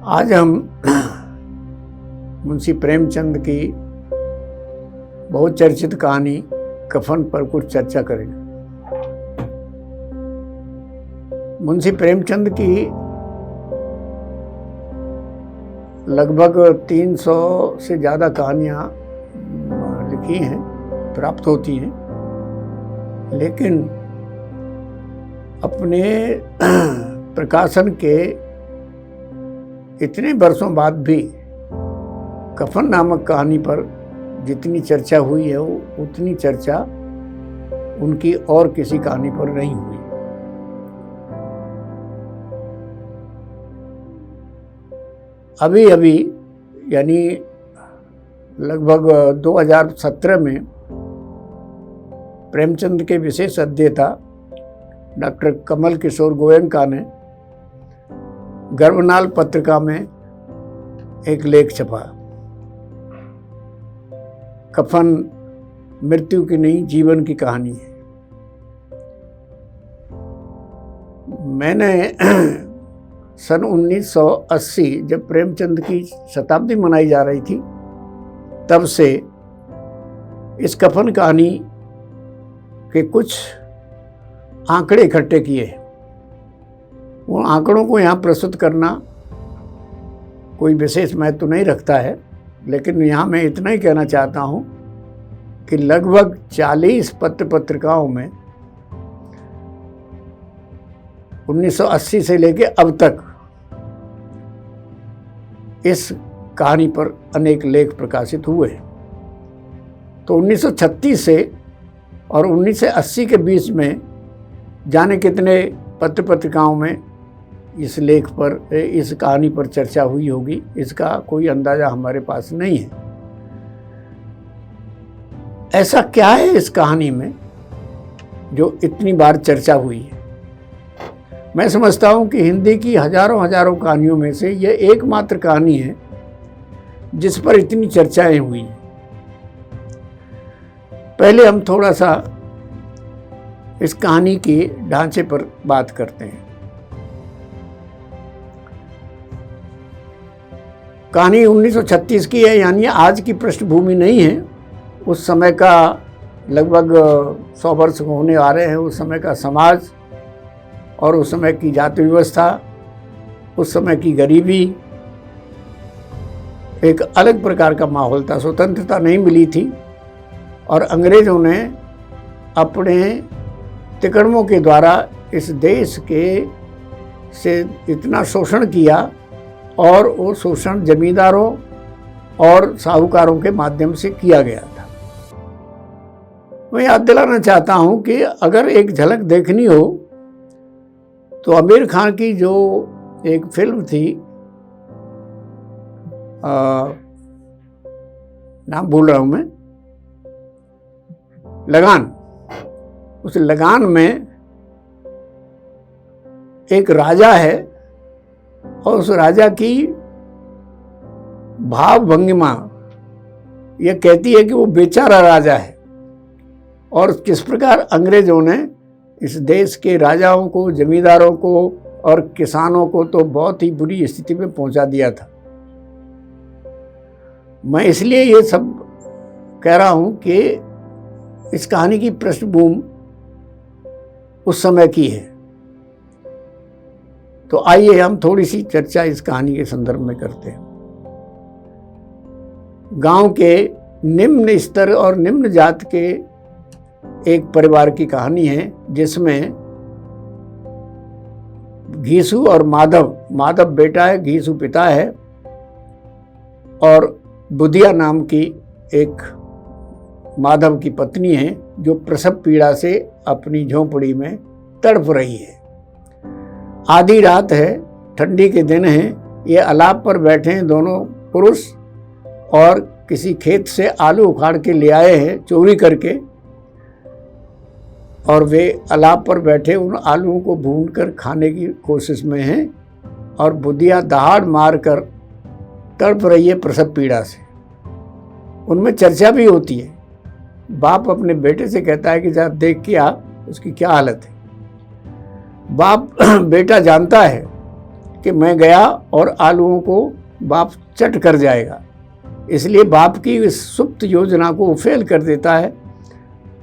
आज हम मुंशी प्रेमचंद की बहुत चर्चित कहानी कफन पर कुछ चर्चा करेंगे। मुंशी प्रेमचंद की लगभग 300 से ज़्यादा कहानियाँ लिखी हैं, प्राप्त होती हैं, लेकिन अपने प्रकाशन के इतने वर्षों बाद भी कफन नामक कहानी पर जितनी चर्चा हुई है वो उतनी चर्चा उनकी और किसी कहानी पर नहीं हुई। अभी अभी यानी लगभग 2017 में प्रेमचंद के विशेष अध्येता डॉक्टर कमल किशोर गोयनका ने गर्भनाल पत्रिका में एक लेख छपा, कफन मृत्यु की नहीं जीवन की कहानी है। मैंने सन 1980 जब प्रेमचंद की शताब्दी मनाई जा रही थी तब से इस कफन कहानी के कुछ आंकड़े इकट्ठे किए। उन आंकड़ों को यहाँ प्रस्तुत करना कोई विशेष महत्व तो नहीं रखता है, लेकिन यहाँ मैं इतना ही कहना चाहता हूँ कि लगभग 40 पत्र पत्रिकाओं में 1980 से लेके अब तक इस कहानी पर अनेक लेख प्रकाशित हुए। तो 1936 से और 1980 के बीच में जाने कितने पत्र पत्रिकाओं में इस लेख पर, इस कहानी पर चर्चा हुई होगी, इसका कोई अंदाजा हमारे पास नहीं है। ऐसा क्या है इस कहानी में जो इतनी बार चर्चा हुई है? मैं समझता हूं कि हिंदी की हजारों कहानियों में से यह एकमात्र कहानी है जिस पर इतनी चर्चाएं हुई। पहले हम थोड़ा सा इस कहानी के ढांचे पर बात करते हैं। कहानी 1936 की है, यानी आज की पृष्ठभूमि नहीं है। उस समय का लगभग 100 वर्ष होने आ रहे हैं। उस समय का समाज और उस समय की जाति व्यवस्था, उस समय की गरीबी, एक अलग प्रकार का माहौल था। स्वतंत्रता नहीं मिली थी और अंग्रेजों ने अपने तिकड़मों के द्वारा इस देश के से इतना शोषण किया और वो शोषण जमींदारों और साहूकारों के माध्यम से किया गया था। मैं याद दिलाना चाहता हूं कि अगर एक झलक देखनी हो तो आमिर खान की जो एक फिल्म थी, नाम भूल रहा हूं मैं, लगान। उस लगान में एक राजा है और उस राजा की भाव भंगिमा यह कहती है कि वो बेचारा राजा है और किस प्रकार अंग्रेजों ने इस देश के राजाओं को, जमींदारों को और किसानों को तो बहुत ही बुरी स्थिति में पहुंचा दिया था। मैं इसलिए ये सब कह रहा हूं कि इस कहानी की पृष्ठभूमि उस समय की है। तो आइए हम थोड़ी सी चर्चा इस कहानी के संदर्भ में करते हैं। गांव के निम्न स्तर और निम्न जात के एक परिवार की कहानी है जिसमें घीसू और माधव बेटा है, घीसू पिता है और बुधिया नाम की एक माधव की पत्नी है जो प्रसव पीड़ा से अपनी झोंपड़ी में तड़प रही है। आधी रात है, ठंडी के दिन है, ये अलाप पर बैठे हैं दोनों पुरुष और किसी खेत से आलू उखाड़ के ले आए हैं चोरी करके, और वे अलाप पर बैठे उन आलूओं को भूनकर खाने की कोशिश में हैं और बुधिया दहाड़ मारकर तड़प रही है प्रसव पीड़ा से। उनमें चर्चा भी होती है। बाप अपने बेटे से कहता है कि जा देख के आ उसकी क्या हालत है। बाप बेटा जानता है कि मैं गया और आलूओं को बाप चट कर जाएगा। इसलिए बाप की इस सुप्त योजना को वो फेल कर देता है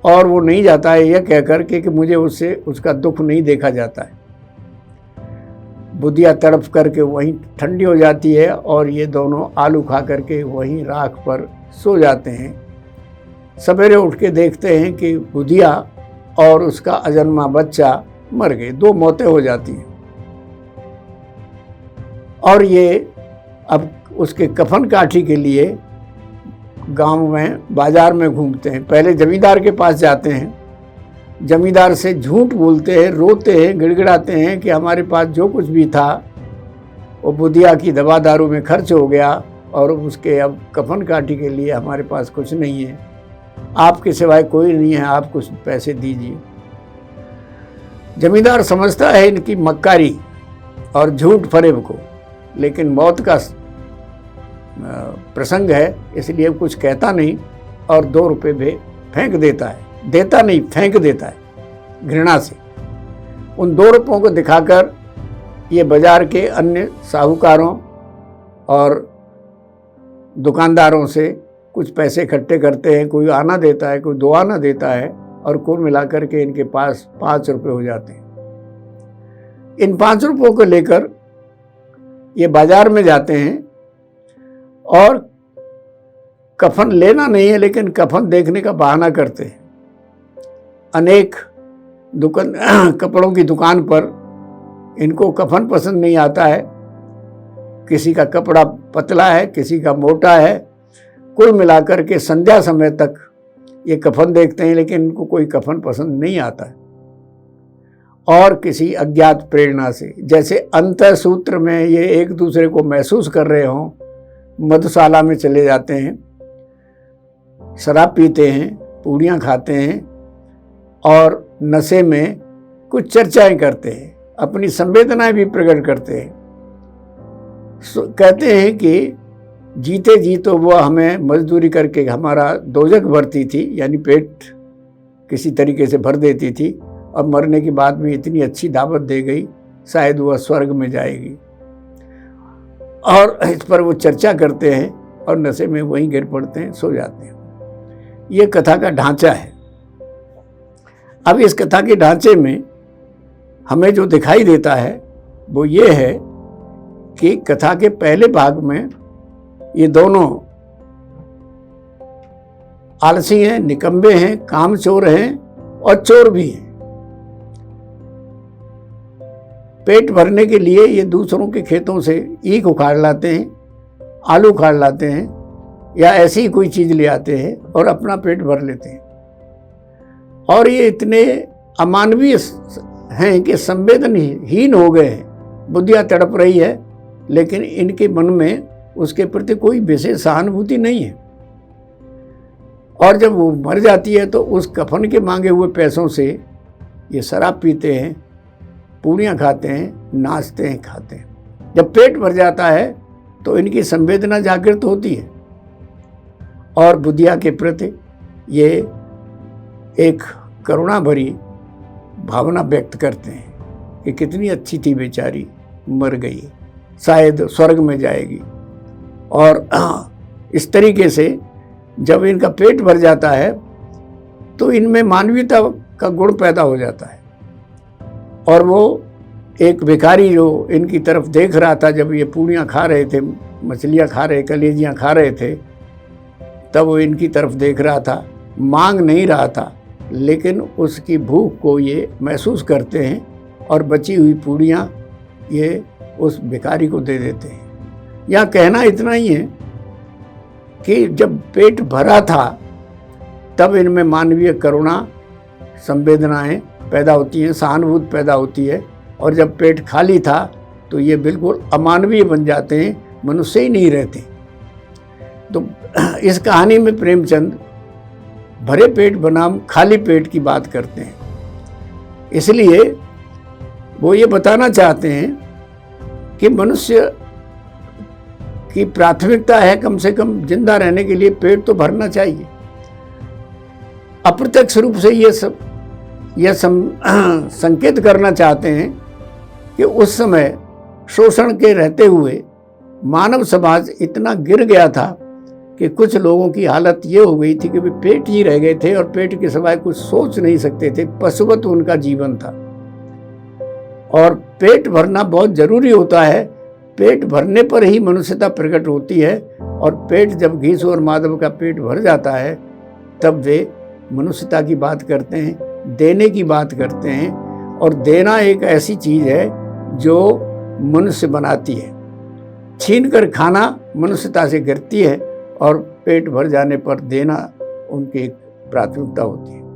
और वो नहीं जाता है यह कहकर कि मुझे उससे उसका दुख नहीं देखा जाता है। बुधिया तड़प करके वहीं ठंडी हो जाती है और ये दोनों आलू खा करके वहीं राख पर सो जाते हैं। सवेरे उठ के देखते हैं कि बुधिया और उसका अजन्मा बच्चा मर गए, 2 मौतें हो जाती हैं। और ये अब उसके कफन काठी के लिए गांव में बाजार में घूमते हैं। पहले जमींदार के पास जाते हैं, जमींदार से झूठ बोलते हैं, रोते हैं, गिड़गिड़ाते हैं कि हमारे पास जो कुछ भी था वो बुधिया की दवा दारू में खर्च हो गया और उसके अब कफन काठी के लिए हमारे पास कुछ नहीं है, आपके सिवाय कोई नहीं है, आप कुछ पैसे दीजिए। जमींदार समझता है इनकी मक्कारी और झूठ फरेब को, लेकिन मौत का प्रसंग है इसलिए कुछ कहता नहीं और 2 रुपये भी फेंक देता है। देता नहीं, फेंक देता है घृणा से। उन 2 रुपयों को दिखाकर ये बाजार के अन्य साहूकारों और दुकानदारों से कुछ पैसे इकट्ठे करते हैं। कोई आना देता है, कोई 2 आना देता है और कुल मिलाकर के इनके पास 5 रुपये हो जाते हैं। इन 5 रुपयों को लेकर ये बाजार में जाते हैं और कफन लेना नहीं है लेकिन कफन देखने का बहाना करते हैं। अनेक कपड़ों की दुकान पर इनको कफन पसंद नहीं आता है, किसी का कपड़ा पतला है, किसी का मोटा है। कुल मिलाकर के संध्या समय तक ये कफन देखते हैं लेकिन इनको कोई कफन पसंद नहीं आता है। और किसी अज्ञात प्रेरणा से, जैसे अंतः सूत्र में ये एक दूसरे को महसूस कर रहे हों, मधुशाला में चले जाते हैं, शराब पीते हैं, पूड़ियाँ खाते हैं और नशे में कुछ चर्चाएं करते हैं, अपनी संवेदनाएं भी प्रकट करते हैं। कहते हैं कि जीते जी तो वह हमें मजदूरी करके हमारा दोजक भरती थी, यानी पेट किसी तरीके से भर देती थी, और मरने के बाद में इतनी अच्छी दावत दे गई, शायद वह स्वर्ग में जाएगी। और इस पर वो चर्चा करते हैं और नशे में वहीं गिर पड़ते हैं, सो जाते हैं। ये कथा का ढांचा है। अब इस कथा के ढांचे में हमें जो दिखाई देता है वो ये है कि कथा के पहले भाग में ये दोनों आलसी हैं, निकम्बे हैं, कामचोर हैं और चोर भी हैं। पेट भरने के लिए ये दूसरों के खेतों से ईख उखाड़ लाते हैं, आलू उखाड़ लाते हैं या ऐसी ही कोई चीज़ ले आते हैं और अपना पेट भर लेते हैं। और ये इतने अमानवीय हैं कि संवेदनहीन हो गए हैं। बुधिया तड़प रही है लेकिन इनके मन में उसके प्रति कोई विशेष सहानुभूति नहीं है। और जब वो मर जाती है तो उस कफन के मांगे हुए पैसों से ये शराब पीते हैं, पूड़ियाँ खाते हैं, नाचते हैं, खाते हैं। जब पेट भर जाता है तो इनकी संवेदना जागृत होती है और बुधिया के प्रति ये एक करुणा भरी भावना व्यक्त करते हैं कि कितनी अच्छी थी बेचारी, मर गई, शायद स्वर्ग में जाएगी। और इस तरीके से जब इनका पेट भर जाता है तो इनमें मानवीयता का गुण पैदा हो जाता है। और वो एक भिखारी जो इनकी तरफ देख रहा था, जब ये पूड़ियाँ खा रहे थे, मछलियाँ खा रहे, कलेजियाँ खा रहे थे, तब वो इनकी तरफ देख रहा था, मांग नहीं रहा था, लेकिन उसकी भूख को ये महसूस करते हैं और बची हुई पूड़ियाँ ये उस भिखारी को दे देते हैं। यहाँ कहना इतना ही है कि जब पेट भरा था तब इनमें मानवीय करुणा, संवेदनाएं पैदा होती हैं, सहानुभूति पैदा होती है। और जब पेट खाली था तो ये बिल्कुल अमानवीय बन जाते हैं, मनुष्य ही नहीं रहते। तो इस कहानी में प्रेमचंद भरे पेट बनाम खाली पेट की बात करते हैं। इसलिए वो ये बताना चाहते हैं कि मनुष्य की प्राथमिकता है कम से कम जिंदा रहने के लिए पेट तो भरना चाहिए। अप्रत्यक्ष रूप से यह संकेत करना चाहते हैं कि उस समय शोषण के रहते हुए मानव समाज इतना गिर गया था कि कुछ लोगों की हालत ये हो गई थी कि वे पेट ही रह गए थे और पेट के सिवाय कुछ सोच नहीं सकते थे। पशुवत उनका जीवन था। और पेट भरना बहुत जरूरी होता है। पेट भरने पर ही मनुष्यता प्रकट होती है। और पेट जब घीस और माधव का पेट भर जाता है तब वे मनुष्यता की बात करते हैं, देने की बात करते हैं। और देना एक ऐसी चीज है जो मनुष्य बनाती है। छीन कर खाना मनुष्यता से गिरती है और पेट भर जाने पर देना उनकी एक प्राथमिकता होती है।